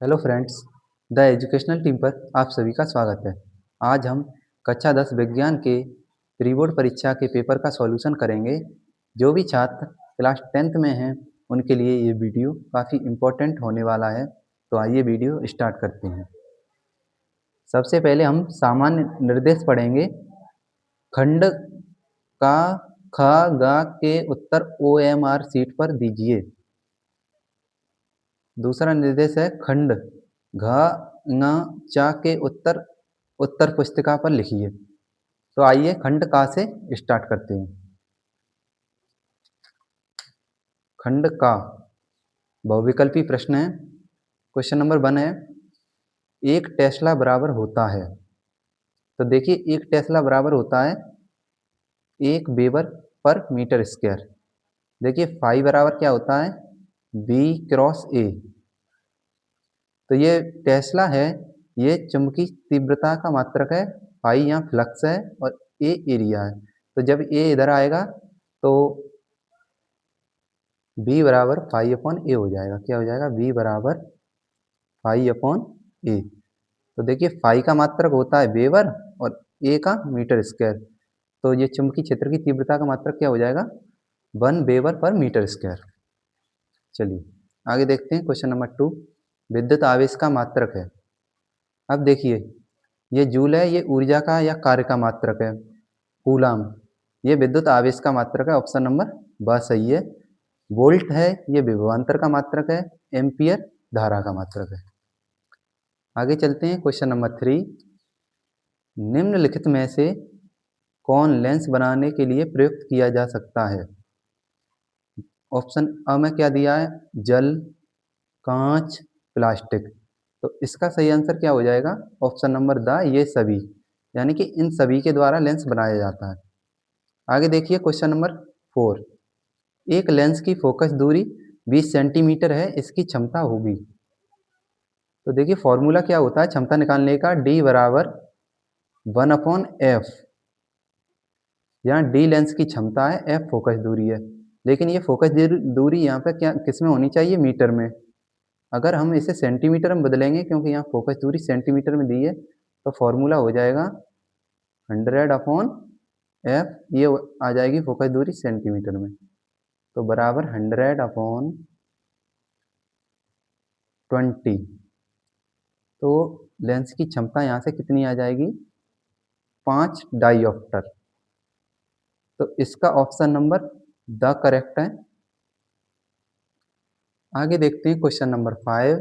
Hello friends, the educational team पर आप सभी का स्वागत है। आज हम कक्षा 10 विज्ञान के प्री बोर्ड परीक्षा के पेपर का सॉल्यूशन करेंगे। जो भी छात्र क्लास 10th में हैं उनके लिए ये वीडियो काफ़ी इम्पोर्टेंट होने वाला है। तो आइए वीडियो स्टार्ट करते हैं। सबसे पहले हम सामान्य निर्देश पढ़ेंगे। खंड का ख ग के उत्तर OMR शीट पर दीजिए। दूसरा निर्देश है खंड घ ङ च के उत्तर उत्तर पुस्तिका पर लिखिए। तो आइए खंड का से स्टार्ट करते हैं। खंड का बहुविकल्पी प्रश्न है। क्वेश्चन नंबर 1 है, एक टेस्ला बराबर होता है। तो देखिए, एक टेस्ला बराबर होता है 1 वेबर पर मीटर स्क्वायर। देखिए फाई बराबर क्या होता है, B क्रॉस A। तो ये टेस्ला है, ये चुंबकीय तीव्रता का मात्रक है, फाई यहाँ फ्लक्स है और ए एरिया है। तो जब ए इधर आएगा तो B बराबर फाई अपॉन ए हो जाएगा। क्या हो जाएगा, B बराबर फाई अपॉन ए। तो देखिए फाई का मात्रक होता है वेबर और ए का मीटर स्क्वायर। तो ये चुंबकीय क्षेत्र की तीव्रता का मात्रक क्या हो जाएगा, 1 वेबर पर मीटर स्क्वायर। चलिए आगे देखते हैं। क्वेश्चन नंबर 2 विद्युत आवेश का मात्रक है। अब देखिए, ये जूल है, ये ऊर्जा का या कार्य का मात्रक है। कूलाम, ये विद्युत आवेश का मात्रक है। ऑप्शन नंबर ब सही है। वोल्ट है, ये विभवांतर का मात्रक है। एम्पियर धारा का मात्रक है। आगे चलते हैं। क्वेश्चन नंबर 3 निम्नलिखित में से कौन लेंस बनाने के लिए प्रयुक्त किया जा सकता है। ऑप्शन अ में क्या दिया है, जल, कांच, प्लास्टिक। तो इसका सही आंसर क्या हो जाएगा, ऑप्शन नंबर द ये सभी, यानी कि इन सभी के द्वारा लेंस बनाया जाता है। आगे देखिए क्वेश्चन नंबर 4 एक लेंस की फोकस दूरी 20 सेंटीमीटर है, इसकी क्षमता होगी। तो देखिए फॉर्मूला क्या होता है क्षमता निकालने का, D बराबर 1/f। यहाँ D लेंस की क्षमता है, F फोकस दूरी है। लेकिन ये फोकस दूरी यहाँ पे क्या किस में होनी चाहिए, मीटर में। अगर हम इसे सेंटीमीटर में बदलेंगे, क्योंकि यहाँ फोकस दूरी सेंटीमीटर में दी है, तो फॉर्मूला हो जाएगा 100/f। ये आ जाएगी फोकस दूरी सेंटीमीटर में, तो बराबर 100/20। तो लेंस की क्षमता यहाँ से कितनी आ जाएगी, 5 डाईऑप्टर। तो इसका ऑप्शन नंबर द करेक्ट है। आगे देखते हैं क्वेश्चन नंबर 5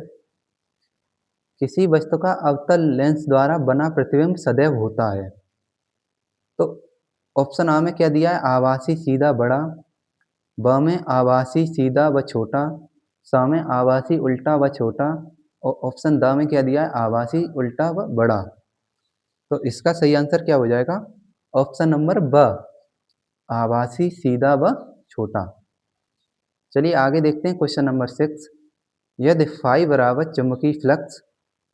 किसी वस्तु का अवतल लेंस द्वारा बना प्रतिबिंब सदैव होता है। तो ऑप्शन आ में क्या दिया है, आभासी सीधा बड़ा, ब में आभासी सीधा व छोटा, स में आभासी उल्टा व छोटा, और ऑप्शन द में क्या दिया है, आभासी उल्टा व बड़ा। तो इसका सही आंसर क्या हो जाएगा, ऑप्शन नंबर ब, आभासी सीधा व छोटा। चलिए आगे देखते हैं क्वेश्चन नंबर 6 यदि फाई बराबर चुंबकीय फ्लक्स,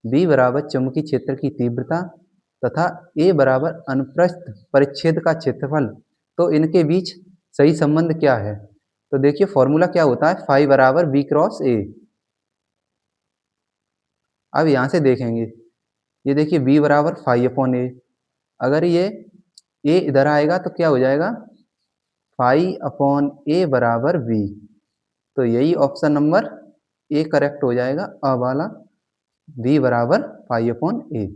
बी बराबर चुंबकीय क्षेत्र की तीव्रता तथा ए बराबर अनुप्रस्थ परिच्छेद का क्षेत्रफल, तो इनके बीच सही संबंध क्या है। तो देखिए फॉर्मूला क्या होता है, फाई बराबर बी क्रॉस ए। अब यहाँ से देखेंगे, ये देखिए बी बराबर फाई अपॉन ए। अगर ये ए इधर आएगा तो क्या हो जाएगा, फाई अपॉन ए बराबर बी। तो यही ऑप्शन नंबर ए करेक्ट हो जाएगा, अ वाला, बी बराबर फाई अपॉन ए।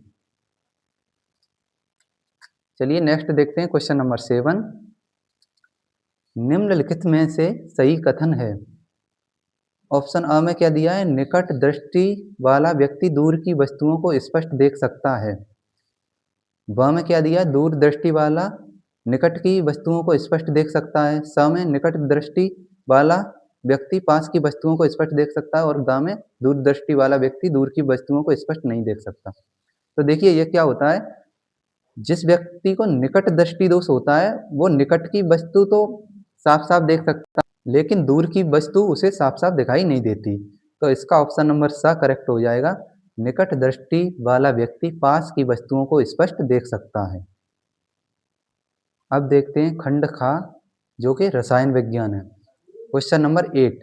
चलिए नेक्स्ट देखते हैं क्वेश्चन नंबर 7 निम्नलिखित में से सही कथन है। ऑप्शन अ में क्या दिया है, निकट दृष्टि वाला व्यक्ति दूर की वस्तुओं को स्पष्ट देख सकता है। ब में क्या दिया है, दूर दृष्टि वाला निकट की वस्तुओं को स्पष्ट देख सकता है। स में निकट दृष्टि वाला व्यक्ति पास की वस्तुओं को स्पष्ट देख सकता है, और द में दूर दृष्टि वाला व्यक्ति दूर की वस्तुओं को स्पष्ट नहीं देख सकता। तो देखिए ये क्या होता है, जिस व्यक्ति को निकट दृष्टि दोष होता है वो निकट की वस्तु तो साफ साफ देख सकता है, लेकिन दूर की वस्तु उसे साफ साफ दिखाई नहीं देती। तो इसका ऑप्शन नंबर स करेक्ट हो जाएगा, निकट दृष्टि वाला व्यक्ति पास की वस्तुओं को स्पष्ट देख सकता है। अब देखते हैं खंड खा, जो कि रसायन विज्ञान है। क्वेश्चन नंबर 8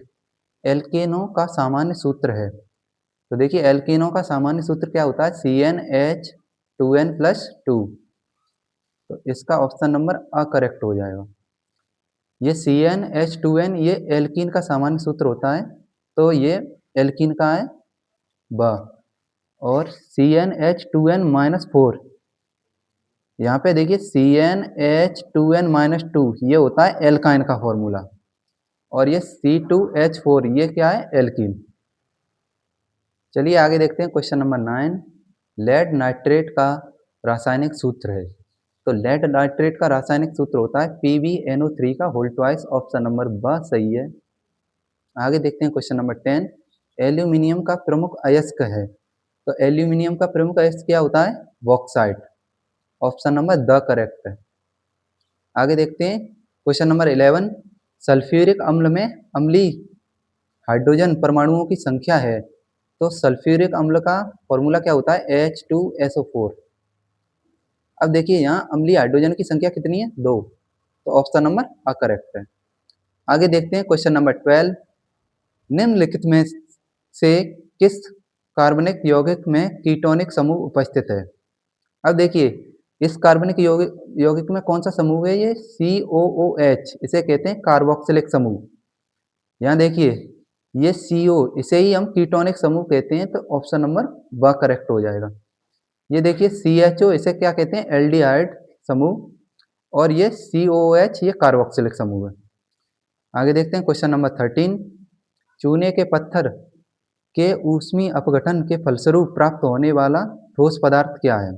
एल्केनों का सामान्य सूत्र है। तो देखिए एल्कीनों का सामान्य सूत्र क्या होता है, CnH2n+2। तो इसका ऑप्शन नंबर अ करेक्ट हो जाएगा। ये CnH2n ये एल्कीन का सामान्य सूत्र होता है, तो ये एल्कीन का है ब। और CnH2n-4, यहाँ पे देखिए CnH2n-2 ये होता है एल्काइन का फॉर्मूला, और ये C2H4 ये क्या है, एल्कीन। चलिए आगे देखते हैं क्वेश्चन नंबर 9। लेड नाइट्रेट का रासायनिक सूत्र है। तो लेड नाइट्रेट का रासायनिक सूत्र होता है PbNO3 का होल ट्वाइस। ऑप्शन नंबर ब सही है। आगे देखते हैं क्वेश्चन नंबर 10। एल्यूमिनियम का प्रमुख अयस्क है। तो एल्यूमिनियम का प्रमुख अयस्क क्या होता है, bauxite. Option number the correct है। आगे देखते हैं क्वेश्चन नंबर 11। सल्फ्यूरिक अम्ल में अम्लीय हाइड्रोजन परमाणुओं की संख्या है। तो सल्फ्यूरिक अम्ल का फॉर्मूला क्या होता है, H2SO4। अब देखिए यहाँ अम्लीय हाइड्रोजन की संख्या कितनी है, 2। तो ऑप्शन नंबर अ करेक्ट है। आगे देखते हैं क्वेश्चन नंबर 12। निम्नलिखित में से किस कार्बनिक यौगिक में कीटोनिक समूह उपस्थित है। अब देखिए इस कार्बनिक यौगिक में कौन सा समूह है, ये COOH, इसे कहते हैं कार्बोक्सिलिक समूह। यहाँ देखिए ये CO, इसे ही हम कीटोनिक समूह कहते हैं। तो ऑप्शन नंबर ब करेक्ट हो जाएगा। ये देखिए CHO, इसे क्या कहते हैं, एल्डिहाइड समूह, और ये COOH ये कार्बोक्सिलिक समूह है। आगे देखते हैं क्वेश्चन नंबर 13। चूने के पत्थर के ऊष्मीय अपघटन के फलस्वरूप प्राप्त होने वाला ठोस पदार्थ क्या है।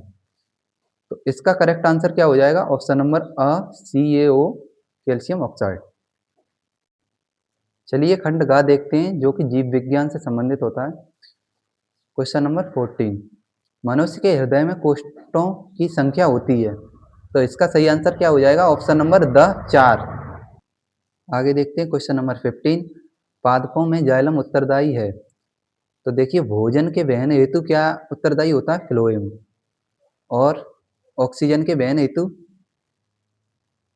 तो इसका करेक्ट आंसर क्या हो जाएगा, ऑप्शन नंबर अ CaO कैल्शियम ऑक्साइड। चलिए खंड ग देखते हैं जो कि जीव विज्ञान से संबंधित होता है। Question number 14। मनुष्य के हृदय में कोष्ठों की संख्या होती है। तो इसका सही आंसर क्या हो जाएगा, ऑप्शन नंबर द 4। आगे देखते हैं क्वेश्चन नंबर 15। पादपों में जाइलम उत्तरदायी है। तो देखिए भोजन के वहन हेतु क्या उत्तरदायी होता है, फ्लोएम। और ऑक्सीजन के वहन हेतु,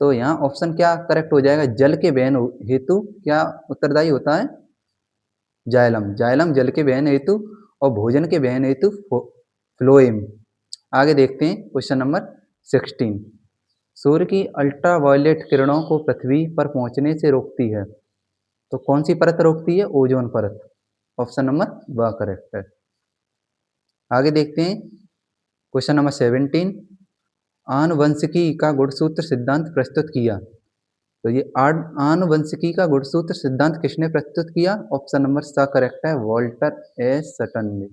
तो यहाँ ऑप्शन क्या करेक्ट हो जाएगा, जल के वहन हेतु क्या उत्तरदायी होता है, जाइलम। जाइलम जल के वहन हेतु और भोजन के वहन हेतु फ्लोएम। आगे देखते हैं क्वेश्चन नंबर 16। सूर्य की अल्ट्रावायलेट किरणों को पृथ्वी पर पहुंचने से रोकती है। तो कौन सी परत रोकती है, ओजोन परत। ऑप्शन नंबर ब करेक्ट है। आगे देखते हैं क्वेश्चन नंबर 17। आनुवंशिकी का गुणसूत्र सिद्धांत प्रस्तुत किया। तो ये आनुवंशिकी का गुणसूत्र सिद्धांत किसने प्रस्तुत किया, ऑप्शन नंबर स करेक्ट है, वॉल्टर ए सटन ने।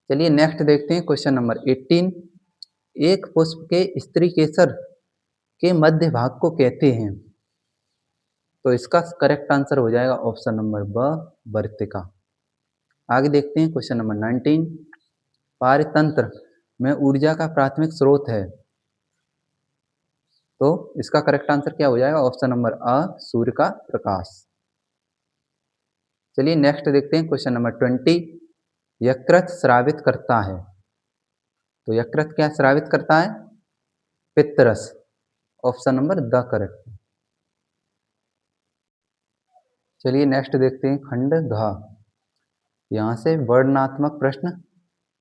चलिए नेक्स्ट देखते हैं क्वेश्चन नंबर 18। एक पुष्प के स्त्री केसर के मध्य भाग को कहते हैं। तो इसका करेक्ट आंसर हो जाएगा ऑप्शन नंबर ब वर्तिका। आगे देखते हैं क्वेश्चन नंबर 19। पारतंत्र में ऊर्जा का प्राथमिक स्रोत है। तो इसका करेक्ट आंसर क्या हो जाएगा, ऑप्शन नंबर अ सूर्य का प्रकाश। चलिए नेक्स्ट देखते हैं क्वेश्चन नंबर 20। यकृत स्रावित करता है। तो यकृत क्या स्रावित करता है, पित्तरस। Option number the correct. चलिए नेक्स्ट देखते हैं खंड घ। यहाँ से वर्णनात्मक प्रश्न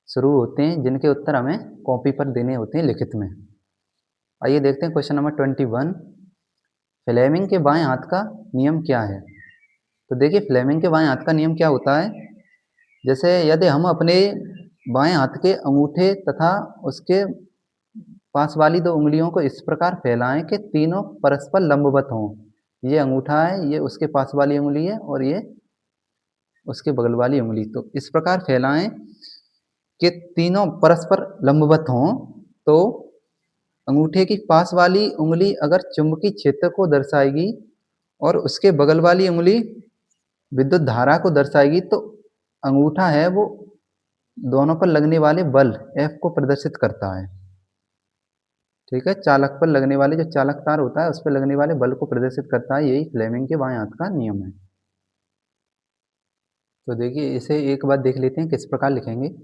शुरू होते हैं जिनके उत्तर हमें कॉपी पर देने होते हैं लिखित में। आइए देखते हैं क्वेश्चन नंबर 21। फ्लेमिंग के बाएं हाथ का नियम क्या है। तो देखिए फ्लेमिंग के बाएं हाथ का नियम क्या होता है, जैसे यदि हम अपने बाएं हाथ के अंगूठे तथा उसके पास वाली 2 उंगलियों को इस प्रकार फैलाएं कि तीनों परस्पर लंबवत हों। ये अंगूठा है, ये उसके पास वाली उंगली है, और ये उसके बगल वाली उंगली। तो इस प्रकार फैलाएं कि तीनों परस्पर लंबवत हों। तो अंगूठे की पास वाली उंगली अगर चुंबकीय क्षेत्र को दर्शाएगी और उसके बगल वाली उंगली विद्युत धारा को दर्शाएगी, तो अंगूठा है वो दोनों पर लगने वाले बल F को प्रदर्शित करता है। ठीक है, चालक पर लगने वाले जो चालक तार होता है उस पर लगने वाले बल को प्रदर्शित करता है। यही फ्लेमिंग के बाएं हाथ का नियम है। तो देखिए इसे एक बार देख लेते हैं किस प्रकार लिखेंगे।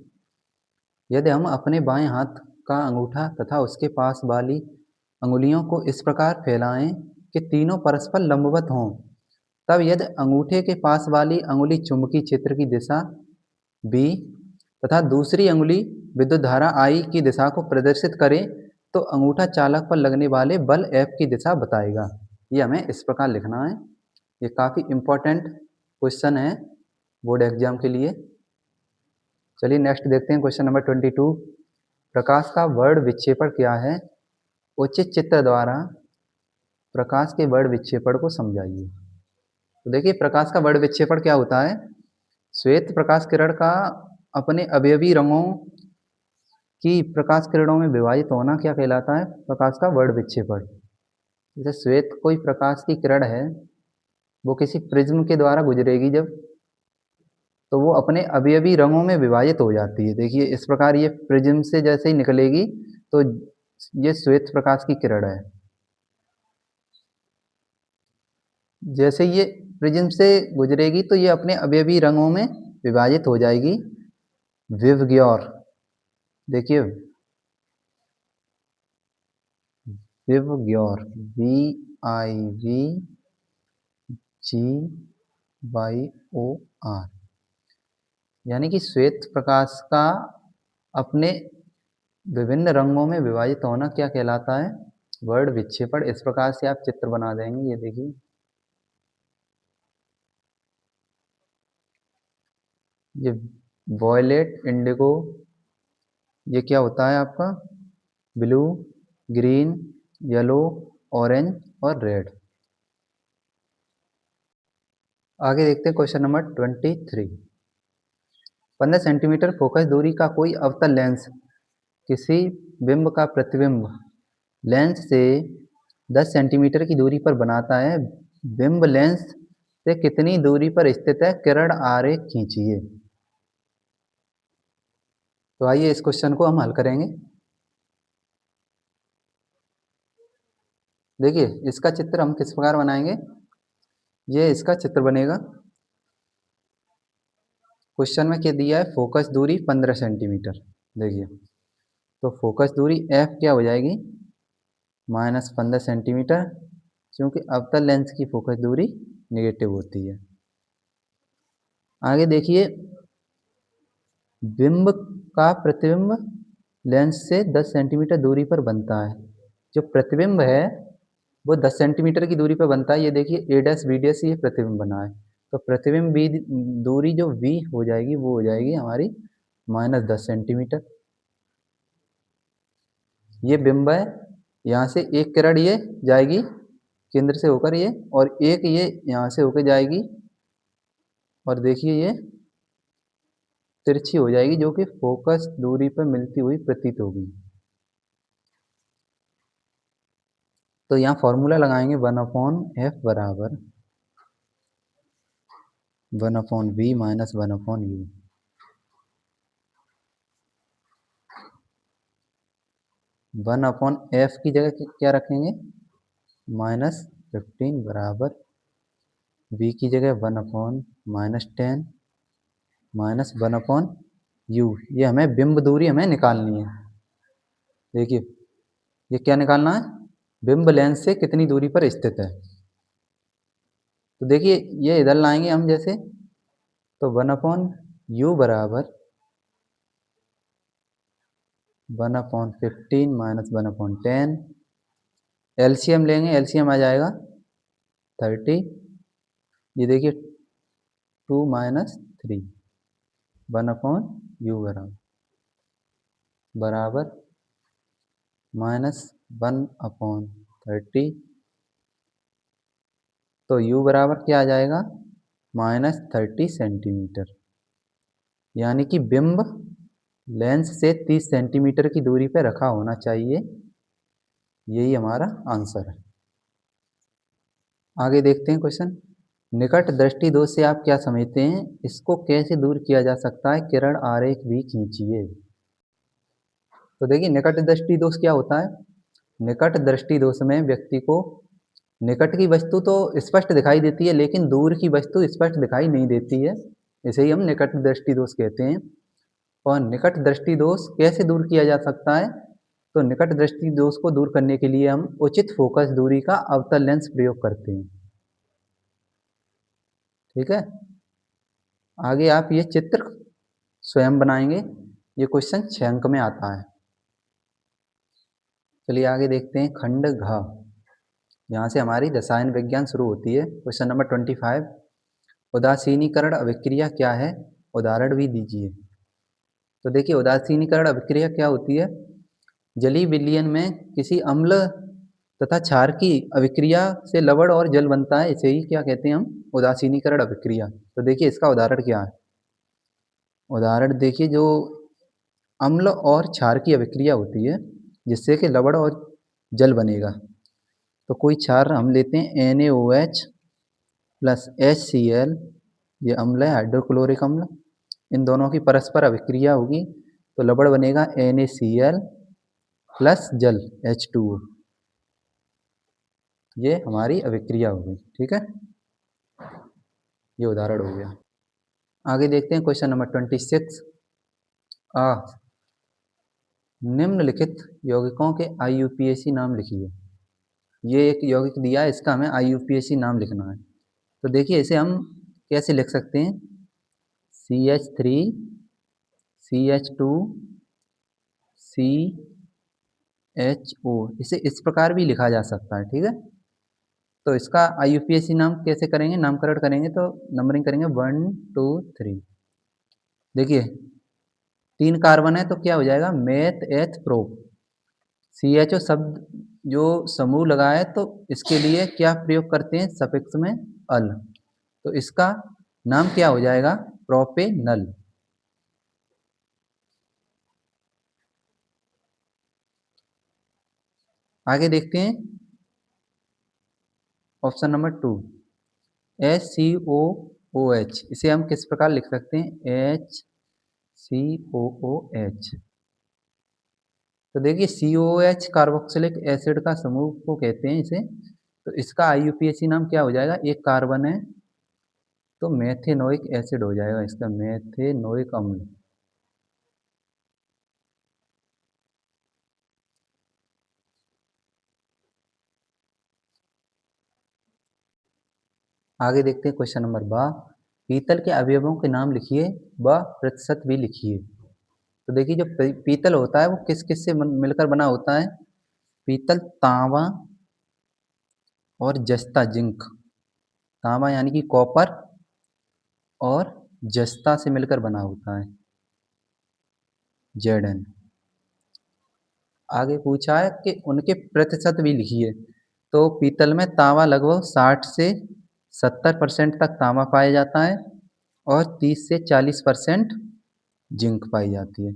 यदि हम अपने बाएं हाथ का अंगूठा तथा उसके पास वाली अंगुलियों को इस प्रकार फैलाएं कि तीनों परस्पर लंबवत हों, तब यदि अंगूठे के पास वाली अंगुली चुंबकीय क्षेत्र की दिशा B तथा दूसरी अंगुली विद्युत धारा I की दिशा को प्रदर्शित करे तो अंगूठा चालक पर लगने वाले बल F की दिशा बताएगा। ये हमें इस प्रकार लिखना है। ये काफ़ी इम्पोर्टेंट क्वेश्चन है बोर्ड एग्जाम के लिए। चलिए नेक्स्ट देखते हैं क्वेश्चन नंबर 22। प्रकाश का वर्ण विक्षेपण क्या है? उचित चित्र द्वारा प्रकाश के वर्ण विक्षेपण को समझाइए। तो देखिए प्रकाश का वर्ण विक्षेपण क्या होता है? श्वेत प्रकाश किरण का अपने अवयवी रंगों की प्रकाश किरणों में विभाजित होना क्या कहलाता है? प्रकाश का वर्ण विक्षेपण। जैसे श्वेत कोई प्रकाश की किरण है, वो किसी प्रिज्म के द्वारा गुजरेगी जब, तो वो अपने अवयवी रंगों में विभाजित हो जाती है। देखिए इस प्रकार ये प्रिज्म से जैसे ही निकलेगी तो ये श्वेत प्रकाश की किरण है। जैसे ये प्रिज्म से गुजरेगी तो ये अपने अवयवी रंगों में विभाजित हो जाएगी। विवग्योर, देखिए विवग्योर VIVGYOR, यानी कि श्वेत प्रकाश का अपने विभिन्न रंगों में विभाजित होना क्या कहलाता है? वर्ण विक्षेपण। इस प्रकार से आप चित्र बना देंगे। ये देखिए ये वॉयलेट, इंडिगो, ये क्या होता है आपका? ब्लू, ग्रीन, येलो, ऑरेंज और रेड। आगे देखते हैं क्वेश्चन नंबर 23। 15 सेंटीमीटर फोकस दूरी का कोई अवतल लेंस किसी बिंब का प्रतिबिंब लेंस से 10 सेंटीमीटर की दूरी पर बनाता है। बिंब लेंस से कितनी दूरी पर स्थित है? किरण आरेख खींचिए। तो आइए इस क्वेश्चन को हम हल करेंगे। देखिए इसका चित्र हम किस प्रकार बनाएंगे? ये इसका चित्र बनेगा। क्वेश्चन में क्या दिया है? फोकस दूरी 15 सेंटीमीटर। देखिए तो फोकस दूरी F क्या हो जाएगी? -15 सेंटीमीटर, क्योंकि अवतल लेंस की फोकस दूरी नेगेटिव होती है। आगे देखिए बिंब का प्रतिबिंब लेंस से 10 सेंटीमीटर दूरी पर बनता है। जो प्रतिबिंब है वो 10 सेंटीमीटर की दूरी पर बनता है। ये देखिए A' B' ये प्रतिबिंब बना है, तो प्रतिबिंब B दूरी जो V हो जाएगी वो हो जाएगी हमारी -10 सेंटीमीटर। ये बिंब है, यहाँ से एक किरण ये जाएगी केंद्र से होकर ये, और एक ये यहाँ से होकर जाएगी और देखिए ये तिरछी हो जाएगी, जो कि फोकस दूरी पर मिलती हुई प्रतीत होगी। तो यहाँ फॉर्मूला लगाएंगे 1/f बराबर 1/v माइनस 1/u। 1/f की जगह क्या रखेंगे? -15 बराबर v की जगह 1/-10 माइनस 1/u। ये हमें बिंब दूरी हमें निकालनी है। देखिए ये क्या निकालना है? बिंब लेंस से कितनी दूरी पर स्थित है। तो देखिए ये इधर लाएंगे हम, जैसे तो 1/u बराबर 1/15 माइनस 1/10। एलसीएम लेंगे, एलसीएम आ जाएगा 30। ये देखिए 2 माइनस 3 1/u बराबर -1/30। तो u बराबर क्या आ जाएगा? -30 सेंटीमीटर। यानी कि बिंब लेंस से 30 सेंटीमीटर की दूरी पर रखा होना चाहिए। यही हमारा आंसर है। आगे देखते हैं क्वेश्चन। निकट दृष्टि दोष से आप क्या समझते हैं? इसको कैसे दूर किया जा सकता है? किरण आरेख भी खींचिए। तो देखिए निकट दृष्टि दोष क्या होता है? निकट दृष्टि दोष में व्यक्ति को निकट की वस्तु तो स्पष्ट दिखाई देती है, लेकिन दूर की वस्तु स्पष्ट दिखाई नहीं देती है। इसे ही हम निकट दृष्टि दोष कहते हैं। और निकट दृष्टि दोष कैसे दूर किया जा सकता है? तो निकट दृष्टि दोष को दूर करने के लिए हम उचित फोकस दूरी का अवतल लेंस प्रयोग करते हैं। ठीक है। आगे आप ये चित्र स्वयं बनाएंगे, ये क्वेश्चन 6 अंक में आता है। चलिए आगे देखते हैं खंड घ। यहाँ से हमारी रसायन विज्ञान शुरू होती है। क्वेश्चन नंबर 25, उदासीनीकरण अभिक्रिया क्या है, उदाहरण भी दीजिए। तो देखिए उदासीनीकरण अभिक्रिया क्या होती है, जलीय विलयन में किसी अम्ल तथा क्षार की अभिक्रिया से लवण और जल बनता है, इसे ही क्या कहते हैं हम, उदासीनीकरण अभिक्रिया। तो देखिए इसका उदाहरण क्या है, उदाहरण देखिए जो अम्ल और क्षार की अभिक्रिया होती है जिससे कि लवण और जल बनेगा। तो कोई क्षार हम लेते हैं NaOH प्लस HCl, ये अम्ल है हाइड्रोक्लोरिक अम्ल, इन दोनों की परस्पर अभिक्रिया होगी तो लवण बनेगा NaCl प्लस जल H2O। ये हमारी अभिक्रिया हो गई, ठीक है, ये उदाहरण हो गया। आगे देखते हैं क्वेश्चन नंबर 26, निम्नलिखित यौगिकों के IUPAC नाम लिखिए। ये एक यौगिक दिया है, इसका हमें IUPAC नाम लिखना है। तो देखिए इसे हम कैसे लिख सकते हैं, CH3 CH2 CHO, इसे इस प्रकार भी लिखा जा सकता है, ठीक है। तो इसका IUPAC नाम कैसे करेंगे, नामकरण करेंगे तो नंबरिंग करेंगे 1 2 3। देखिए 3 कार्बन है तो क्या हो जाएगा, मेथ एथ प्रो। CHO शब्द जो समूह लगा है तो इसके लिए क्या प्रयोग करते हैं, सफिक्स में अल, तो इसका नाम क्या हो जाएगा, प्रोपेनल। आगे देखते हैं ऑप्शन नंबर 2, HCOOH, इसे हम किस प्रकार लिख सकते हैं, HCOOH। तो देखिए COOH कार्बोक्सिलिक एसिड का समूह को कहते हैं इसे, तो इसका IUPAC नाम क्या हो जाएगा, एक कार्बन है तो मेथेनोइक एसिड हो जाएगा इसका, मेथेनोइक अम्ल। आगे देखते हैं क्वेश्चन नंबर 12, पीतल के अवयवों के नाम लिखिए व प्रतिशत भी लिखिए। तो देखिए जो पीतल होता है वो किस किस से मिलकर बना होता है, पीतल तांबा और जस्ता जिंक, तांबा यानी कि कॉपर और जस्ता से मिलकर बना होता है, Zn। आगे पूछा है कि उनके प्रतिशत भी लिखिए। तो पीतल में तांबा लगभग 60 से 70% तक तांबा पाया जाता है और 30 से 40% जिंक पाई जाती है।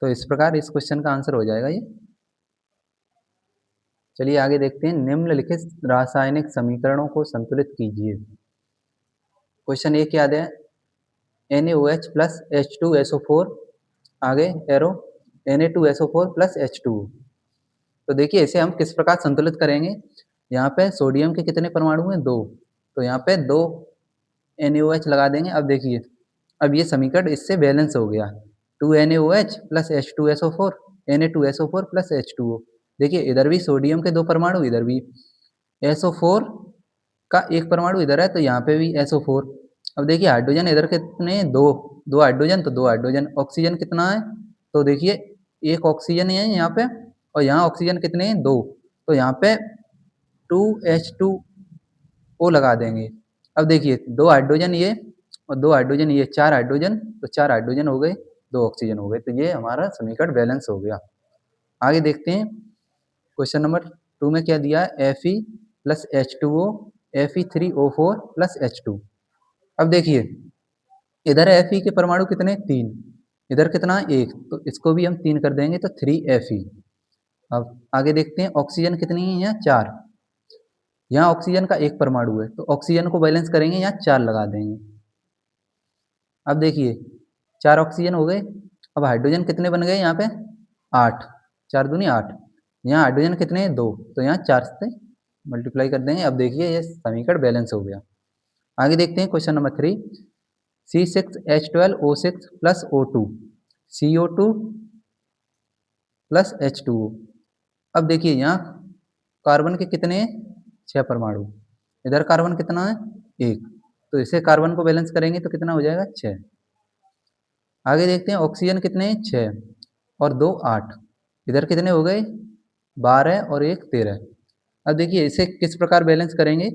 तो इस प्रकार इस क्वेश्चन का आंसर हो जाएगा ये। चलिए आगे देखते हैं, निम्नलिखित रासायनिक समीकरणों को संतुलित कीजिए। क्वेश्चन एक याद है, NaOH प्लस H2SO4, आगे एरो Na2SO4 प्लस H2O। तो देखिए इसे हम किस प्रकार संतुलित करेंगे, यहाँ पे सोडियम के कितने परमाणु हैं, 2, तो यहाँ पे 2 NaOH लगा देंगे। अब देखिए अब ये समीकरण इससे बैलेंस हो गया, 2NaOH plus H2SO4, Na2SO4 plus H2O। देखिए इधर भी सोडियम के 2 परमाणु, इधर भी SO4 का 1 परमाणु इधर है तो यहाँ पे भी SO4। अब देखिए हाइड्रोजन इधर कितने, 2 हाइड्रोजन, तो 2 हाइड्रोजन। ऑक्सीजन कितना है, तो देखिए 1 ऑक्सीजन है यहाँ पे और यहाँ ऑक्सीजन कितने हैं, 2, तो यहाँ पे 2H2O लगा देंगे। अब देखिए 2 हाइड्रोजन ये और 2 हाइड्रोजन ये, 4 हाइड्रोजन, तो 4 हाइड्रोजन हो गए, 2 ऑक्सीजन हो गए, तो ये हमारा समीकरण बैलेंस हो गया। आगे देखते हैं क्वेश्चन नंबर 2 में क्या दिया है, Fe plus H2O Fe3O4 plus H2। अब देखिए इधर Fe के परमाणु कितने, 3, इधर कितना, 1, तो इसको भी हम 3 कर देंगे तो 3Fe। अब आगे देखते हैं ऑक्सीजन कितनी है, यहाँ 4, यहाँ ऑक्सीजन का 1 परमाणु है तो ऑक्सीजन को बैलेंस करेंगे, यहाँ 4 लगा देंगे। अब देखिए 4 ऑक्सीजन हो गए, अब हाइड्रोजन कितने बन गए यहाँ पे, 8, 4 दूनी 8, यहाँ हाइड्रोजन कितने हैं, 2, तो यहाँ 4 से मल्टीप्लाई कर देंगे। अब देखिए ये समीकरण बैलेंस हो गया। आगे देखते हैं question number 3, C6H12O6 plus O2 CO2 plus H2O। अब देखिए यहाँ कार्बन के कितने हैं, 6 परमाणु, इधर कार्बन कितना है, 1, तो इसे कार्बन को बैलेंस करेंगे तो कितना हो जाएगा 6। आगे देखते हैं ऑक्सीजन कितने हैं 6 और 2 8। इधर कितने हो गए 12 और 1 13। अब देखिए इसे किस प्रकार बैलेंस करेंगे,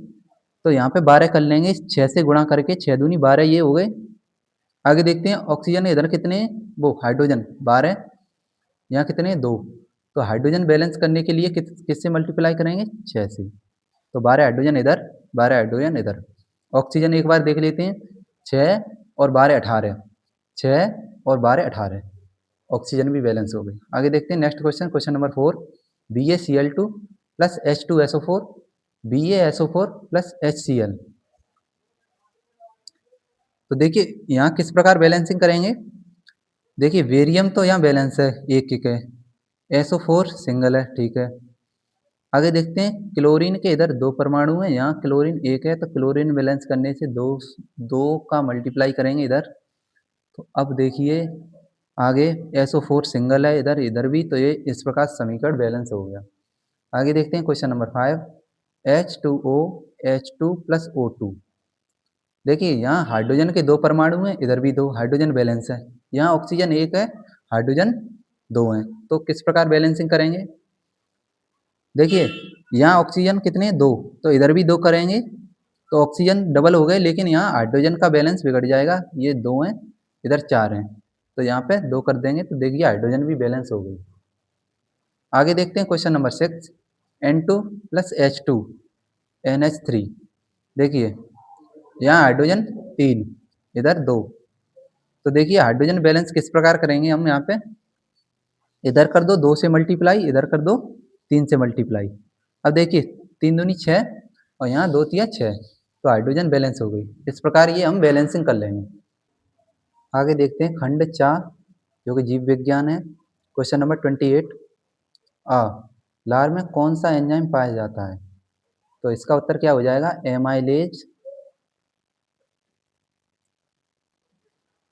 तो यहाँ पे 12 कर लेंगे 6 से गुणा करके, 6 दूनी 12 ये हो गए। आगे देखते हैं ऑक्सीजन इधर कितने हैं, वो हाइड्रोजन 12, यहाँ कितने हैं 2। तो हाइड्रोजन बैलेंस करने के लिए किससे मल्टीप्लाई करेंगे 6 से। तो 12 हाइड्रोजन इधर, 12 हाइड्रोजन इधर। ऑक्सीजन एक बार देख लेते हैं, 6 और 12 18, 6 और 12 18। ऑक्सीजन भी बैलेंस हो गई। आगे देखते हैं next question, question number 4। BaCl2 plus H2SO4, BaSO4 plus HCl। तो देखिए यहाँ किस प्रकार बैलेंसिंग करेंगे। देखिए वेरियम तो यहाँ बैलेंस है, एक एक है, SO4 सिंगल है, ठीक है। आगे देखते हैं क्लोरीन के इधर 2 परमाणु हैं, यहाँ क्लोरीन 1 है, तो क्लोरीन बैलेंस करने से 2 का मल्टीप्लाई करेंगे इधर। तो अब देखिए आगे SO4 सिंगल है इधर, इधर भी, तो ये इस प्रकार समीकरण बैलेंस हो गया। आगे देखते हैं question number 5। H2O H2 plus O2। देखिए यहाँ हाइड्रोजन के 2 परमाणु हैं, इधर भी 2, हाइड्रोजन बैलेंस है। यहाँ ऑक्सीजन 1 है, हाइड्रोजन 2 हैं, तो किस प्रकार बैलेंसिंग करेंगे। देखिए यहाँ ऑक्सीजन कितने 2, तो इधर भी 2 करेंगे, तो ऑक्सीजन डबल हो गए, लेकिन यहाँ हाइड्रोजन का बैलेंस बिगड़ जाएगा, ये 2 हैं इधर 4 हैं, तो यहाँ पे 2 कर देंगे, तो देखिए हाइड्रोजन भी बैलेंस हो गई। आगे देखते हैं question number 6। N2 plus H2 NH3। देखिए यहाँ हाइड्रोजन 3 इधर 2, तो देखिए हाइड्रोजन बैलेंस किस प्रकार करेंगे हम, यहाँ पे इधर कर दो 2 से मल्टीप्लाई, इधर कर दो 3 से मल्टीप्लाई। अब देखिए 3 दूनी 6 और यहाँ 2 तिया 6, तो हाइड्रोजन बैलेंस हो गई। इस प्रकार ये हम बैलेंसिंग कर लेंगे। आगे देखते हैं खंड 4 जो कि जीव विज्ञान है, क्वेश्चन नंबर 28। आ लार में कौन सा एंजाइम पाया जाता है, तो इसका उत्तर क्या हो जाएगा एमाइलेज,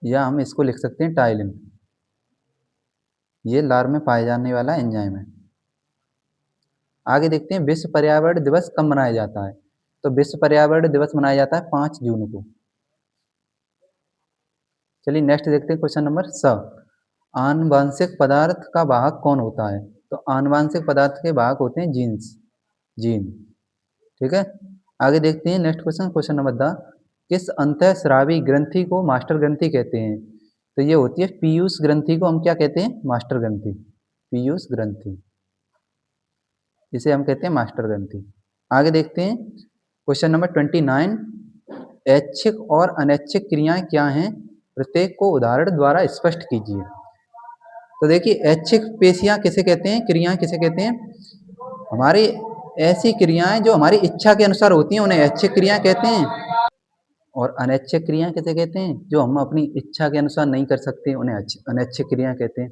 या हम इसको लिख सकते हैं टाइलिन। ये लार में पाए जाने वाला एंजाइम है। आगे देखते हैं विश्व पर्यावरण दिवस कब मनाया जाता है, तो विश्व पर्यावरण दिवस मनाया जाता है 5 जून को। चलिए नेक्स्ट देखते हैं क्वेश्चन नंबर 7। आनुवांशिक पदार्थ का वाहक कौन होता है, तो आनुवांशिक पदार्थ के वाहक होते हैं जीन्स, जीन, ठीक है। आगे देखते हैं नेक्स्ट क्वेश्चन, क्वेश्चन नंबर 10। किस अंतःस्रावी ग्रंथि को मास्टर ग्रंथि कहते हैं, तो ये होती है पीयूष ग्रंथि को हम क्या कहते हैं मास्टर ग्रंथि, पीयूष ग्रंथि, इसे हम कहते हैं मास्टर ग्रंथि। आगे देखते हैं क्वेश्चन नंबर 29। ऐच्छिक और अनैच्छिक क्रियाएं क्या हैं, प्रत्येक को उदाहरण द्वारा स्पष्ट कीजिए। तो देखिए ऐच्छिक पेशियां किसे कहते हैं, क्रियाएं किसे कहते हैं, हमारी ऐसी क्रियाएं जो हमारी इच्छा के अनुसार होती हैं उन्हें ऐच्छिक क्रियाएं कहते हैं। और अनैच्छिक क्रियाएं किसे कहते हैं, जो हम अपनी इच्छा के अनुसार नहीं कर सकते उन्हें अनैच्छिक क्रियाएं कहते हैं।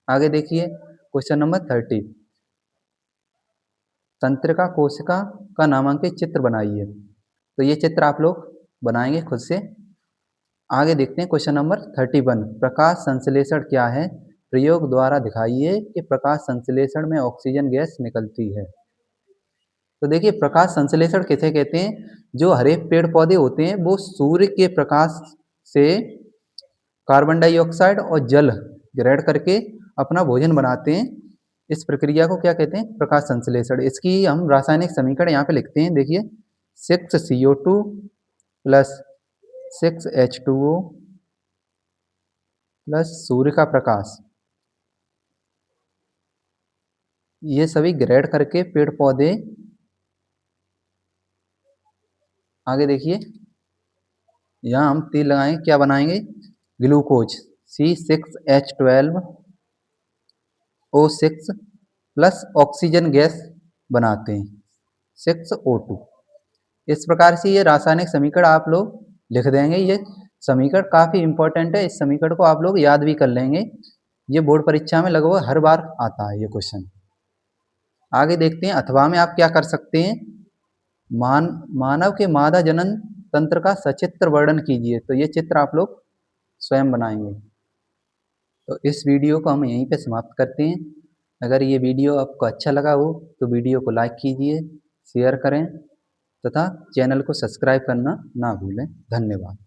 आगे देखिए क्वेश्चन नंबर 30। तंत्रिका कोशिका का नामांकित चित्र बनाइए, तो ये चित्र आप लोग बनाएंगे खुद से। आगे देखते हैं क्वेश्चन नंबर 31। प्रकाश संश्लेषण क्या है, प्रयोग द्वारा दिखाइए कि प्रकाश संश्लेषण में ऑक्सीजन गैस निकलती है। तो देखिए प्रकाश संश्लेषण किसे कहते हैं, जो हरे पेड़ पौधे होते हैं वो सूर्य के प्रकाश से कार्बन डाइऑक्साइड और जल ग्रहण करके अपना भोजन बनाते हैं। इस प्रक्रिया को क्या कहते हैं, प्रकाश संश्लेषण। इसकी हम रासायनिक समीकरण यहाँ पे लिखते हैं, देखिए 6CO2 प्लस 6H2O प्लस सूर्य का प्रकाश, ये सभी ग्रेड करके पेड़ पौधे। आगे देखिए यहाँ हम तीर लगाएंगे, क्या बनाएंगे, glucose C6H12O6 plus oxygen gas बनाते हैं 6O2। इस प्रकार से ये रासायनिक समीकरण आप लोग लिख देंगे। ये समीकरण काफ़ी इंपॉर्टेंट है, इस समीकरण को आप लोग याद भी कर लेंगे, ये बोर्ड परीक्षा में लगभग हर बार आता है ये क्वेश्चन। आगे देखते हैं अथवा में आप क्या कर सकते हैं, मानव के मादा जनन तंत्र का सचित्र वर्णन कीजिए, तो ये चित्र आप लोग स्वयं बनाएंगे। तो इस वीडियो को हम यहीं पे समाप्त करते हैं। अगर ये वीडियो आपको अच्छा लगा हो तो वीडियो को लाइक कीजिए, शेयर करें तथा चैनल को सब्सक्राइब करना ना भूलें। धन्यवाद।